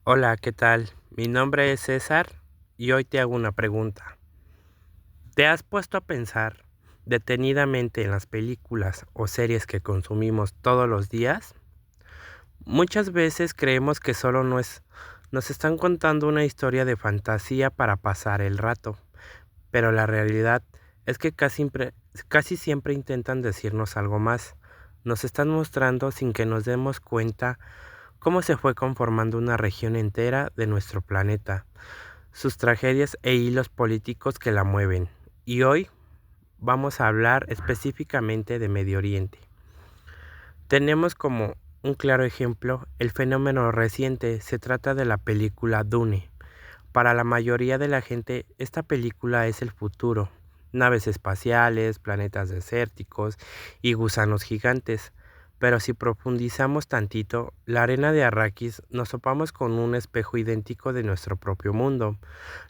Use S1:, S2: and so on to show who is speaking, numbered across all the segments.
S1: Hola, ¿qué tal? Mi nombre es César y hoy te hago una pregunta. ¿Te has puesto a pensar detenidamente en las películas o series que consumimos todos los días? Muchas veces creemos que nos están contando una historia de fantasía para pasar el rato, pero la realidad es que casi siempre intentan decirnos algo más. Nos están mostrando sin que nos demos cuenta cómo se fue conformando una región entera de nuestro planeta, sus tragedias e hilos políticos que la mueven. Y hoy vamos a hablar específicamente de Medio Oriente. Tenemos como un claro ejemplo el fenómeno reciente, se trata de la película Dune. Para la mayoría de la gente, esta película es el futuro. Naves espaciales, planetas desérticos y gusanos gigantes. Pero si profundizamos tantito, la arena de Arrakis nos topamos con un espejo idéntico de nuestro propio mundo.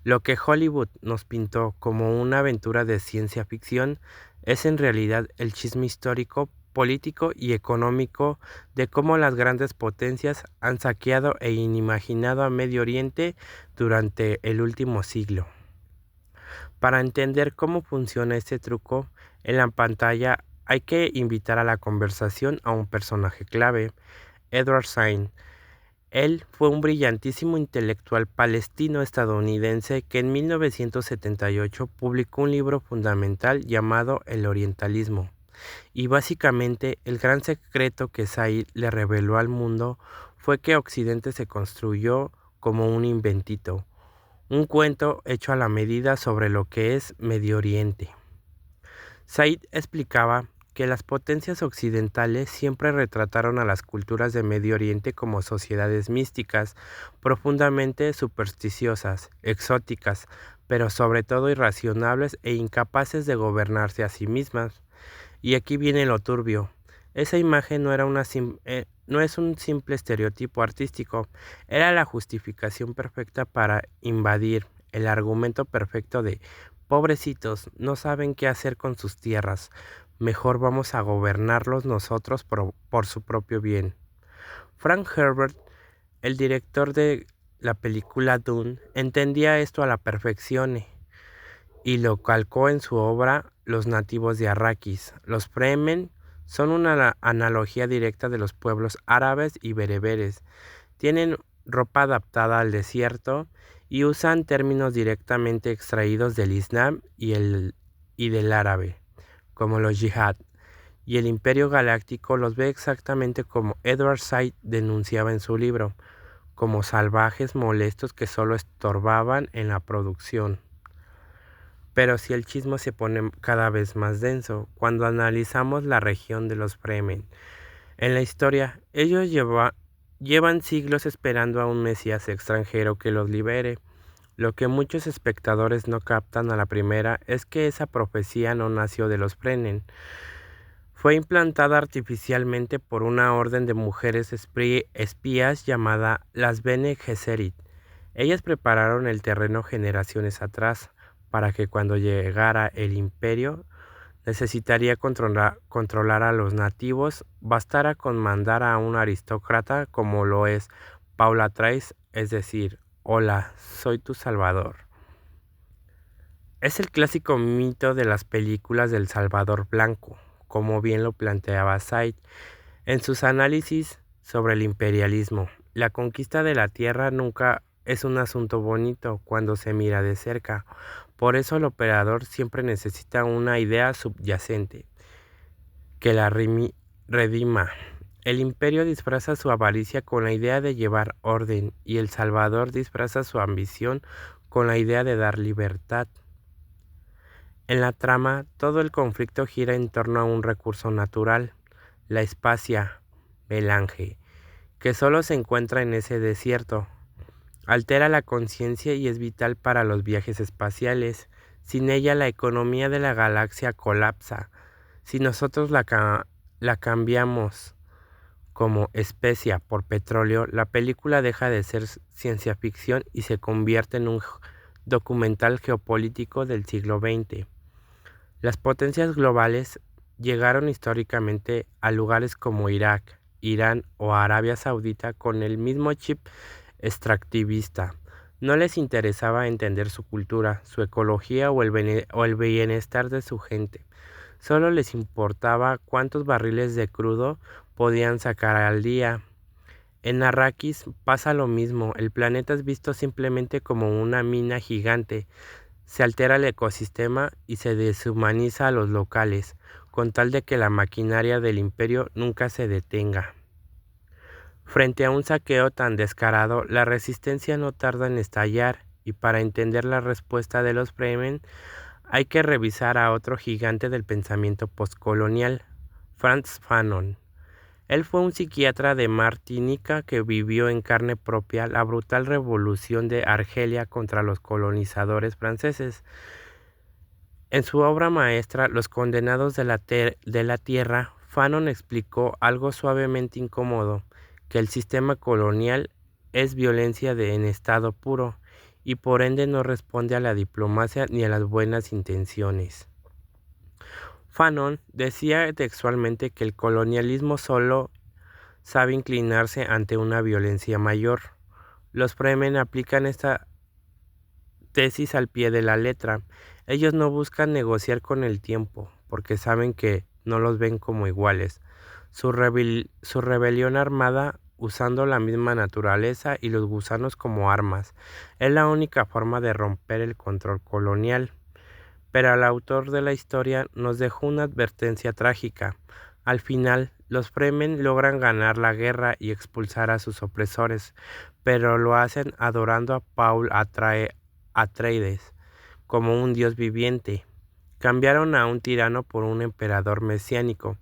S1: Lo que Hollywood nos pintó como una aventura de ciencia ficción es en realidad el chisme histórico, político y económico de cómo las grandes potencias han saqueado e inimaginado a Medio Oriente durante el último siglo. Para entender cómo funciona este truco, en la pantalla hay que invitar a la conversación a un personaje clave, Edward Said. Él fue un brillantísimo intelectual palestino-estadounidense que en 1978 publicó un libro fundamental llamado El Orientalismo. Y básicamente el gran secreto que Said le reveló al mundo fue que Occidente se construyó como un inventito, un cuento hecho a la medida sobre lo que es Medio Oriente. Said explicaba que las potencias occidentales siempre retrataron a las culturas de Medio Oriente como sociedades místicas, profundamente supersticiosas, exóticas, pero sobre todo irracionables e incapaces de gobernarse a sí mismas. Y aquí viene lo turbio. Esa imagen no es un simple estereotipo artístico, era la justificación perfecta para invadir, el argumento perfecto de pobrecitos, no saben qué hacer con sus tierras, mejor vamos a gobernarlos nosotros por su propio bien. Frank Herbert, el director de la película Dune, entendía esto a la perfección y lo calcó en su obra Los nativos de Arrakis. Los Fremen son una analogía directa de los pueblos árabes y bereberes. Tienen ropa adaptada al desierto y usan términos directamente extraídos del Islam y del árabe, como los yihad. Y el Imperio Galáctico los ve exactamente como Edward Said denunciaba en su libro, como salvajes molestos que solo estorbaban en la producción. Pero si el chisme se pone cada vez más denso, cuando analizamos la región de los Fremen. En la historia, llevan siglos esperando a un Mesías extranjero que los libere. Lo que muchos espectadores no captan a la primera es que esa profecía no nació de los Fremen. Fue implantada artificialmente por una orden de mujeres espías llamada las Bene Gesserit. Ellas prepararon el terreno generaciones atrás para que cuando llegara el imperio necesitaría controlar a los nativos, bastara con mandar a un aristócrata como lo es Paula Trice, es decir, hola, soy tu salvador. Es el clásico mito de las películas del Salvador Blanco, como bien lo planteaba Said en sus análisis sobre el imperialismo. La conquista de la tierra nunca es un asunto bonito cuando se mira de cerca. Por eso el operador siempre necesita una idea subyacente que redima. El imperio disfraza su avaricia con la idea de llevar orden y el Salvador disfraza su ambición con la idea de dar libertad. En la trama, todo el conflicto gira en torno a un recurso natural, la espacia, melange, que solo se encuentra en ese desierto. Altera la conciencia y es vital para los viajes espaciales. Sin ella la economía de la galaxia colapsa. Si nosotros la cambiamos como especia por petróleo, la película deja de ser ciencia ficción y se convierte en un documental geopolítico del siglo XX. Las potencias globales llegaron históricamente a lugares como Irak, Irán o Arabia Saudita con el mismo chip extractivista. No les interesaba entender su cultura, su ecología o el bienestar de su gente. Solo les importaba cuántos barriles de crudo podían sacar al día. En Arrakis pasa lo mismo, el planeta es visto simplemente como una mina gigante, se altera el ecosistema y se deshumaniza a los locales, con tal de que la maquinaria del imperio nunca se detenga. Frente a un saqueo tan descarado, la resistencia no tarda en estallar, y para entender la respuesta de los Fremen hay que revisar a otro gigante del pensamiento postcolonial, Frantz Fanon. Él fue un psiquiatra de Martinica que vivió en carne propia la brutal revolución de Argelia contra los colonizadores franceses. En su obra maestra, Los condenados de la tierra, Fanon explicó algo suavemente incómodo, que el sistema colonial es violencia en estado puro, y por ende no responde a la diplomacia ni a las buenas intenciones. Fanon decía textualmente que el colonialismo solo sabe inclinarse ante una violencia mayor. Los Fremen aplican esta tesis al pie de la letra. Ellos no buscan negociar con el tiempo, porque saben que no los ven como iguales. Su rebelión armada, usando la misma naturaleza y los gusanos como armas, es la única forma de romper el control colonial. Pero el autor de la historia nos dejó una advertencia trágica. Al final, los Fremen logran ganar la guerra y expulsar a sus opresores, pero lo hacen adorando a Paul Atreides como un dios viviente. Cambiaron a un tirano por un emperador mesiánico,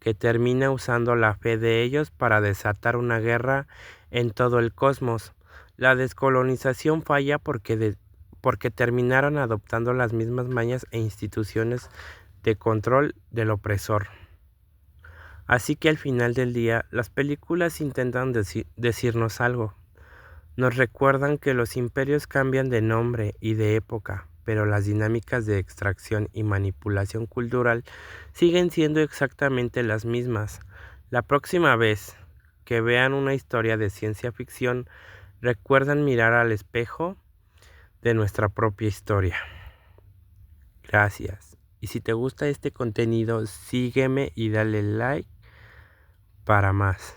S1: que termina usando la fe de ellos para desatar una guerra en todo el cosmos. La descolonización falla porque terminaron adoptando las mismas mañas e instituciones de control del opresor. Así que al final del día, las películas intentan decirnos algo. Nos recuerdan que los imperios cambian de nombre y de época, pero las dinámicas de extracción y manipulación cultural siguen siendo exactamente las mismas. La próxima vez que vean una historia de ciencia ficción, recuerden mirar al espejo de nuestra propia historia. Gracias. Y si te gusta este contenido, sígueme y dale like para más.